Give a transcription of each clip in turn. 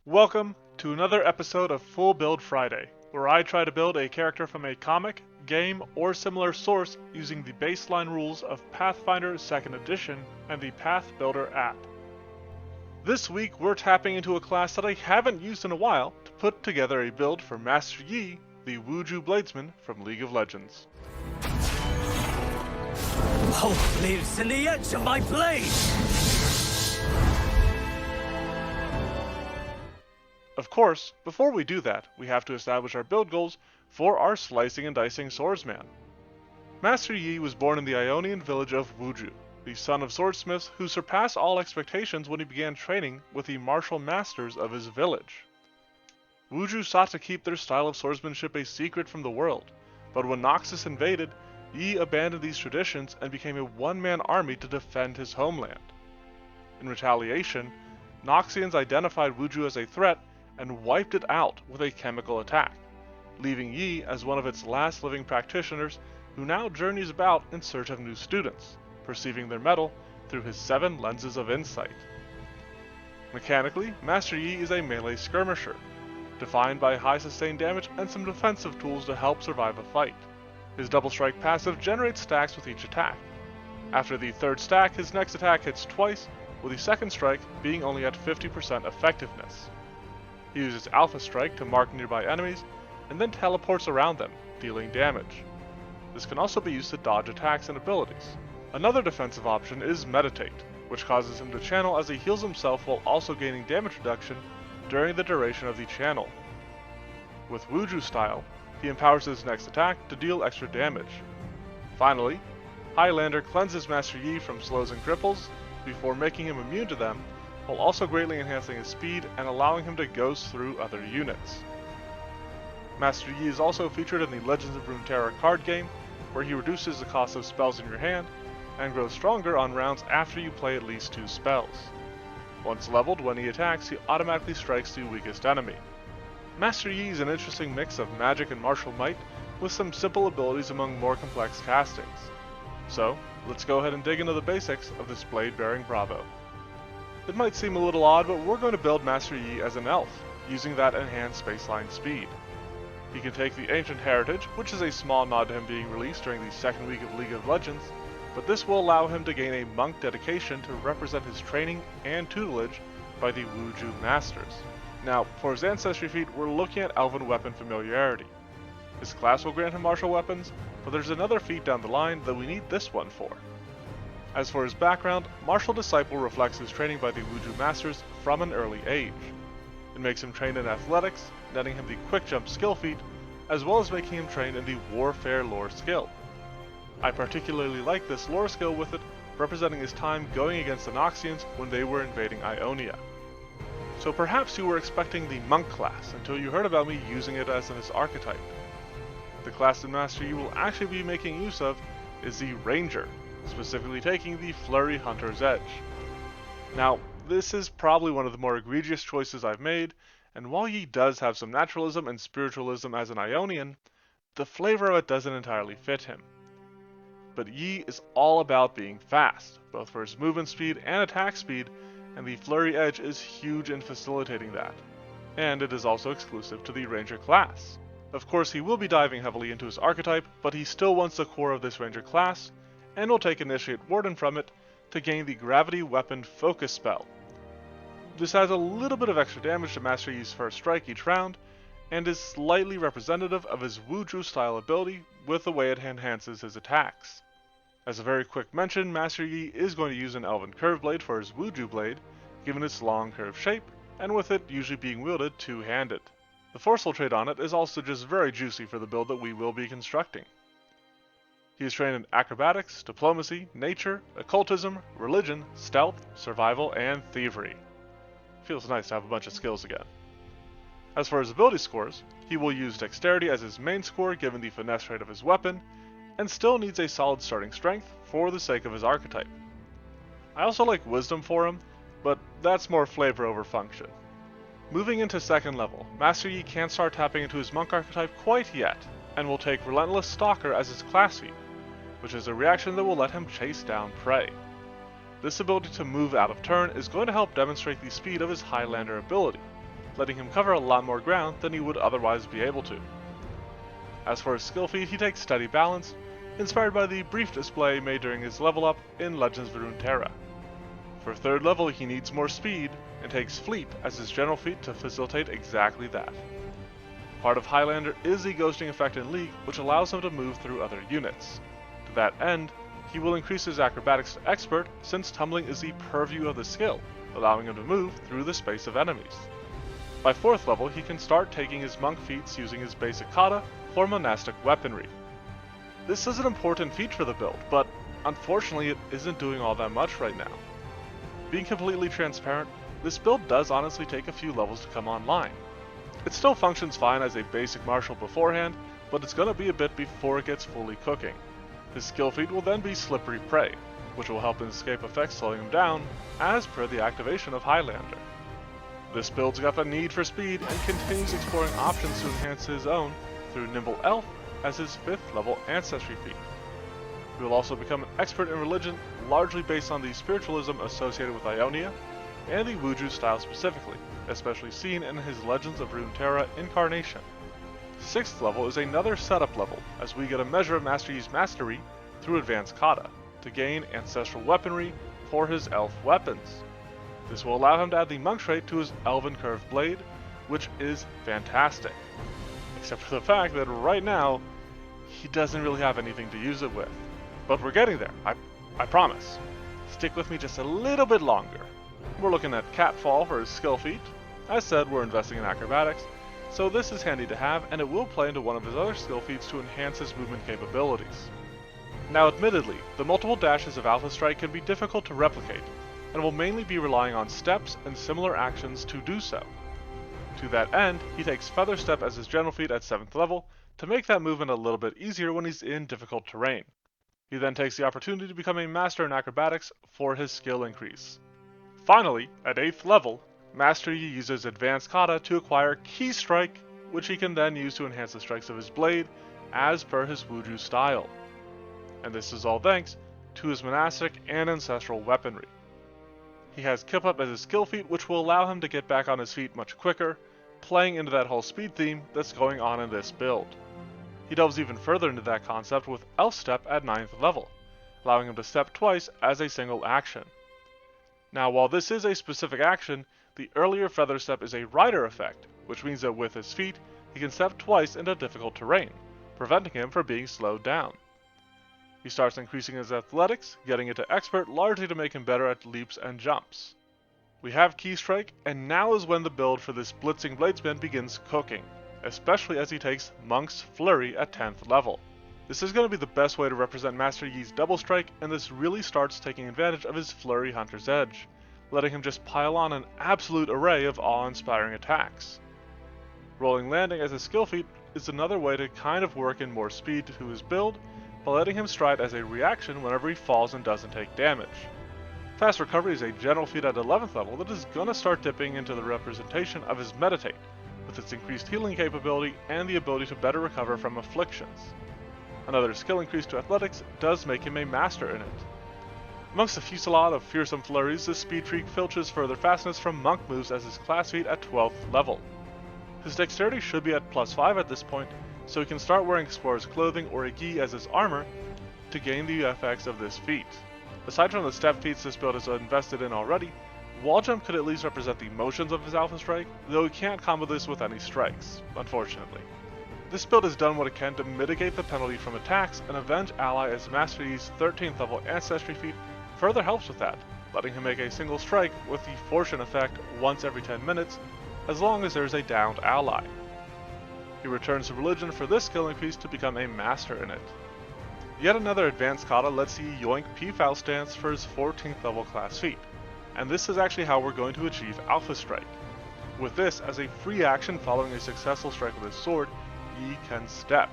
Welcome to another episode of Full Build Friday, where I try to build a character from a comic, game, or similar source using the baseline rules of Pathfinder Second Edition and the Path Builder app. This week we're tapping into a class that I haven't used in a while to put together a build for Master Yi, the Wuju Bladesman from League of Legends. Hope lives in the edge of my blade! Of course, before we do that, we have to establish our build goals for our slicing and dicing swordsman. Master Yi was born in the Ionian village of Wuju, the son of swordsmiths who surpassed all expectations when he began training with the martial masters of his village. Wuju sought to keep their style of swordsmanship a secret from the world, but when Noxus invaded, Yi abandoned these traditions and became a one-man army to defend his homeland. In retaliation, Noxians identified Wuju as a threat and wiped it out with a chemical attack, leaving Yi as one of its last living practitioners who now journeys about in search of new students, perceiving their mettle through his 7 lenses of insight. Mechanically, Master Yi is a melee skirmisher, defined by high sustained damage and some defensive tools to help survive a fight. His double strike passive generates stacks with each attack. After the third stack, his next attack hits twice, with the second strike being only at 50% effectiveness. He uses Alpha Strike to mark nearby enemies, and then teleports around them, dealing damage. This can also be used to dodge attacks and abilities. Another defensive option is Meditate, which causes him to channel as he heals himself while also gaining damage reduction during the duration of the channel. With Wuju style, he empowers his next attack to deal extra damage. Finally, Highlander cleanses Master Yi from slows and cripples before making him immune to them, while also greatly enhancing his speed and allowing him to ghost through other units. Master Yi is also featured in the Legends of Runeterra card game, where he reduces the cost of spells in your hand and grows stronger on rounds after you play at least 2 spells. Once leveled, when he attacks, he automatically strikes the weakest enemy. Master Yi is an interesting mix of magic and martial might, with some simple abilities among more complex castings. So, let's go ahead and dig into the basics of this blade-bearing Bravo. It might seem a little odd, but we're going to build Master Yi as an elf, using that enhanced baseline speed. He can take the Ancient Heritage, which is a small nod to him being released during the second week of League of Legends, but this will allow him to gain a monk dedication to represent his training and tutelage by the Wuju Masters. Now, for his ancestry feat, we're looking at Elven Weapon Familiarity. His class will grant him martial weapons, but there's another feat down the line that we need this one for. As for his background, Martial Disciple reflects his training by the Wuju Masters from an early age. It makes him trained in athletics, netting him the quick jump skill feat, as well as making him trained in the warfare lore skill. I particularly like this lore skill with it, representing his time going against the Noxians when they were invading Ionia. So perhaps you were expecting the monk class until you heard about me using it as his archetype. The class that Master Yi will actually be making use of is the Ranger, specifically taking the Flurry Hunter's Edge. Now, this is probably one of the more egregious choices I've made, and while Yi does have some naturalism and spiritualism as an Ionian, the flavor of it doesn't entirely fit him. But Yi is all about being fast, both for his movement speed and attack speed, and the Flurry Edge is huge in facilitating that. And it is also exclusive to the Ranger class. Of course, he will be diving heavily into his archetype, but he still wants the core of this Ranger class, and will take Initiate Warden from it to gain the Gravity Weapon Focus spell. This has a little bit of extra damage to Master Yi's first strike each round, and is slightly representative of his Wuju style ability with the way it enhances his attacks. As a very quick mention, Master Yi is going to use an Elven Curve Blade for his Wuju Blade, given its long curved shape, and with it usually being wielded two-handed. The Forceful trait on it is also just very juicy for the build that we will be constructing. He is trained in Acrobatics, Diplomacy, Nature, Occultism, Religion, Stealth, Survival, and Thievery. Feels nice to have a bunch of skills again. As for his ability scores, he will use Dexterity as his main score given the finesse trait of his weapon, and still needs a solid starting strength for the sake of his archetype. I also like Wisdom for him, but that's more flavor over function. Moving into second level, Master Yi can't start tapping into his monk archetype quite yet, and will take Relentless Stalker as his class feat, which is a reaction that will let him chase down prey. This ability to move out of turn is going to help demonstrate the speed of his Highlander ability, letting him cover a lot more ground than he would otherwise be able to. As for his skill feat, he takes Steady Balance, inspired by the brief display made during his level up in Legends of Runeterra. For 3rd level, he needs more speed, and takes Fleet as his general feat to facilitate exactly that. Part of Highlander is the ghosting effect in League, which allows him to move through other units. To that end, he will increase his acrobatics to Expert, since tumbling is the purview of the skill, allowing him to move through the space of enemies. By 4th level, he can start taking his monk feats using his basic kata for monastic weaponry. This is an important feat for the build, but unfortunately it isn't doing all that much right now. Being completely transparent, this build does honestly take a few levels to come online. It still functions fine as a basic martial beforehand, but it's gonna be a bit before it gets fully cooking. His skill feat will then be Slippery Prey, which will help his escape effects slowing him down, as per the activation of Highlander. This build's got the need for speed and continues exploring options to enhance his own through Nimble Elf as his 5th level ancestry feat. He will also become an expert in religion, largely based on the spiritualism associated with Ionia, and the Wuju style specifically, especially seen in his Legends of Runeterra incarnation. 6th level is another setup level, as we get a measure of Master Yi's mastery through Advanced Kata, to gain ancestral weaponry for his elf weapons. This will allow him to add the monk trait to his Elven Curved Blade, which is fantastic. Except for the fact that right now, he doesn't really have anything to use it with. But we're getting there, I promise. Stick with me just a little bit longer. We're looking at Catfall for his skill feat. As said, we're investing in acrobatics, so this is handy to have, and it will play into one of his other skill feats to enhance his movement capabilities. Now admittedly, the multiple dashes of Alpha Strike can be difficult to replicate, and will mainly be relying on steps and similar actions to do so. To that end, he takes Feather Step as his general feat at 7th level, to make that movement a little bit easier when he's in difficult terrain. He then takes the opportunity to become a master in acrobatics for his skill increase. Finally, at 8th level, Master Yi uses Advanced Kata to acquire Key Strike, which he can then use to enhance the strikes of his blade, as per his Wuju style. And this is all thanks to his monastic and ancestral weaponry. He has Kip Up as his skill feat, which will allow him to get back on his feet much quicker, playing into that whole speed theme that's going on in this build. He delves even further into that concept with Elf Step at 9th level, allowing him to step twice as a single action. Now while this is a specific action, the earlier Feather Step is a rider effect, which means that with his feet, he can step twice into difficult terrain, preventing him from being slowed down. He starts increasing his athletics, getting into expert largely to make him better at leaps and jumps. We have Key Strike, and now is when the build for this blitzing bladesman begins cooking, especially as he takes Monk's Flurry at 10th level. This is going to be the best way to represent Master Yi's Double Strike, and this really starts taking advantage of his Flurry Hunter's Edge, letting him just pile on an absolute array of awe-inspiring attacks. Rolling Landing as a skill feat is another way to kind of work in more speed to his build, by letting him stride as a reaction whenever he falls and doesn't take damage. Fast Recovery is a general feat at 11th level that is going to start dipping into the representation of his Meditate, with its increased healing capability and the ability to better recover from afflictions. Another skill increase to Athletics does make him a master in it. Amongst a fusillade of fearsome flurries, this speed freak filches further fastness from monk moves as his class feat at 12th level. His dexterity should be at +5 at this point, so he can start wearing explorer's clothing or a gi as his armor to gain the effects of this feat. Aside from the step feats this build is invested in already, Wall Jump could at least represent the motions of his Alpha Strike, though he can't combo this with any strikes, unfortunately. This build has done what it can to mitigate the penalty from attacks, and Avenge Ally as Master Yi's 13th level Ancestry feat further helps with that, letting him make a single strike with the Fortune effect once every 10 minutes, as long as there is a downed ally. He returns to Religion for this skill increase to become a master in it. Yet another Advanced Kata lets he yoink P-Foul stance for his 14th level class feat, and this is actually how we're going to achieve Alpha Strike. With this, as a free action following a successful strike with his sword, he can step.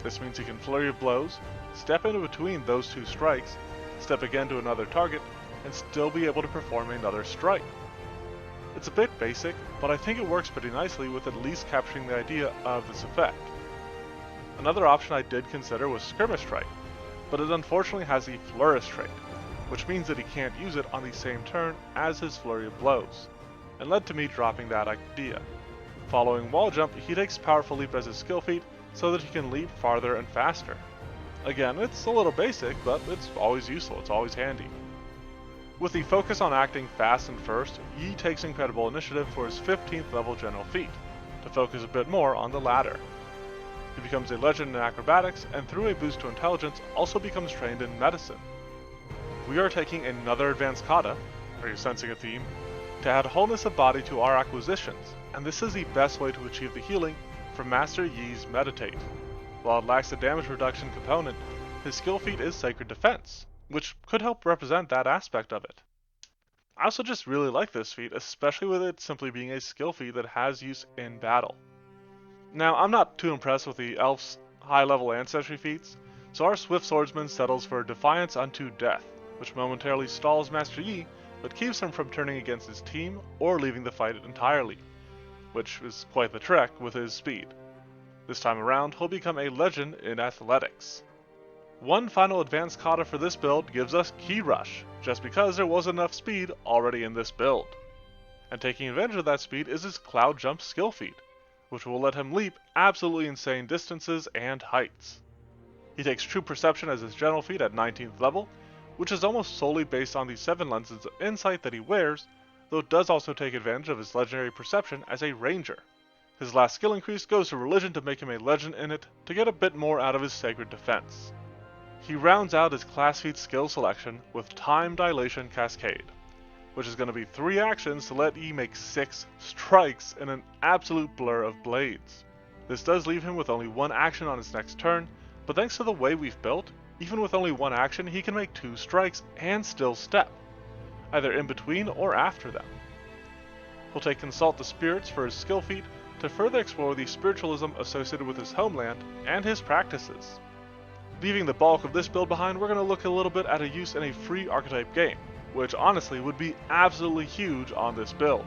This means he can flurry of blows, step into between those two strikes, step again to another target, and still be able to perform another strike. It's a bit basic, but I think it works pretty nicely with at least capturing the idea of this effect. Another option I did consider was Skirmish Strike, but it unfortunately has the Flourish trait, which means that he can't use it on the same turn as his Flurry of Blows, and led to me dropping that idea. Following wall jump, he takes powerful leap as his skill feat so that he can leap farther and faster. Again, it's a little basic, but it's always useful, it's always handy. With the focus on acting fast and first, Yi takes incredible initiative for his 15th level general feat, to focus a bit more on the latter. He becomes a legend in acrobatics, and through a boost to intelligence, also becomes trained in medicine. We are taking another advanced kata, are you sensing a theme, to add wholeness of body to our acquisitions, and this is the best way to achieve the healing from Master Yi's Meditate. While it lacks the damage reduction component, his skill feat is Sacred Defense, which could help represent that aspect of it. I also just really like this feat, especially with it simply being a skill feat that has use in battle. Now, I'm not too impressed with the elf's high-level ancestry feats, so our swift swordsman settles for Defiance unto Death, which momentarily stalls Master Yi, but keeps him from turning against his team or leaving the fight entirely, which is quite the trek with his speed. This time around, he'll become a legend in athletics. One final advanced kata for this build gives us Ki Rush, just because there was enough speed already in this build. And taking advantage of that speed is his Cloud Jump skill feat, which will let him leap absolutely insane distances and heights. He takes True Perception as his general feat at 19th level, which is almost solely based on the 7 lenses of insight that he wears, though it does also take advantage of his legendary perception as a ranger. His last skill increase goes to religion to make him a legend in it to get a bit more out of his Sacred Defense. He rounds out his class feat skill selection with Time Dilation Cascade, which is going to be 3 actions to let Yi make 6 strikes in an absolute blur of blades. This does leave him with only 1 action on his next turn, but thanks to the way we've built, even with only 1 action he can make 2 strikes and still step, either in between or after them. He'll take Consult the Spirits for his skill feat to further explore the spiritualism associated with his homeland and his practices. Leaving the bulk of this build behind, we're going to look a little bit at a use in a free archetype game, which honestly would be absolutely huge on this build.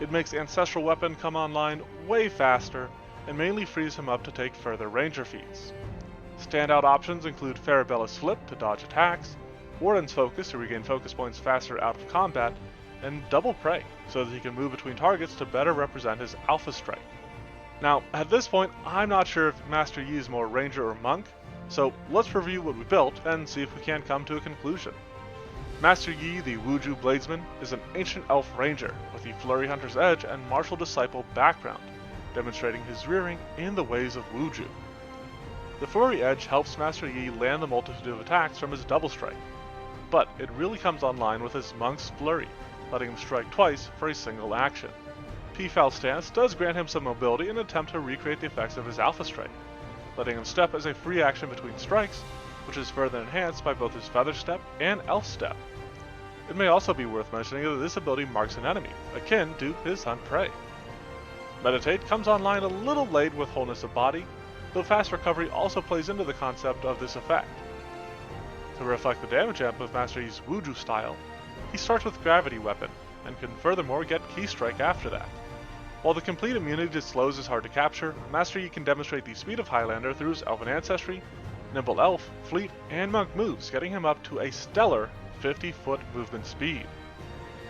It makes Ancestral Weapon come online way faster, and mainly frees him up to take further ranger feats. Standout options include Farabella's Flip to dodge attacks, Warden's Focus to regain focus points faster out of combat, and Double Prey so that he can move between targets to better represent his Alpha Strike. Now, at this point, I'm not sure if Master Yi is more ranger or monk, so let's review what we built and see if we can't come to a conclusion. Master Yi, the Wuju Bladesman, is an ancient elf ranger with the Flurry Hunter's Edge and Martial Disciple background, demonstrating his rearing in the ways of Wuju. The Flurry Edge helps Master Yi land a multitude of attacks from his Double Strike, but it really comes online with his Monk's Flurry, letting him strike twice for a single action. P-Foul Stance does grant him some mobility in an attempt to recreate the effects of his Alpha Strike, letting him step as a free action between strikes, which is further enhanced by both his Feather Step and Elf Step. It may also be worth mentioning that this ability marks an enemy, akin to his Hunt Prey. Meditate comes online a little late with Wholeness of Body, though Fast Recovery also plays into the concept of this effect. To reflect the damage amp of Master Yi's Wuju style, he starts with Gravity Weapon, and can furthermore get Key Strike after that. While the complete immunity to slows is hard to capture, Master Yi can demonstrate the speed of Highlander through his Elven ancestry, Nimble Elf, Fleet, and Monk moves, getting him up to a stellar 50-foot movement speed.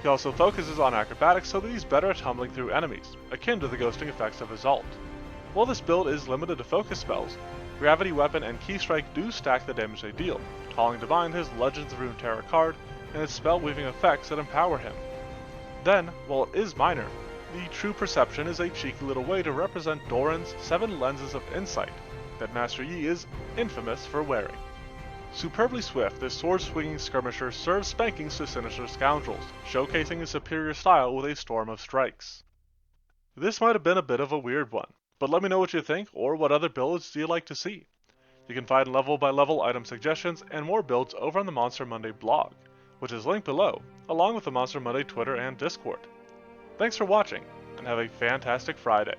He also focuses on acrobatics so that he's better at tumbling through enemies, akin to the ghosting effects of his ult. While this build is limited to focus spells, Gravity Weapon and Key Strike do stack the damage they deal, calling to mind his Legends of Runeterra card and its spell-weaving effects that empower him. Then, while it is minor, the True Perception is a cheeky little way to represent Doran's 7 lenses of insight that Master Yi is infamous for wearing. Superbly swift, this sword-swinging skirmisher serves spankings to sinister scoundrels, showcasing his superior style with a storm of strikes. This might have been a bit of a weird one, but let me know what you think or what other builds you'd like to see. You can find level-by-level item suggestions and more builds over on the Monster Monday blog, which is linked below, along with the Monster Monday Twitter and Discord. Thanks for watching, and have a fantastic Friday.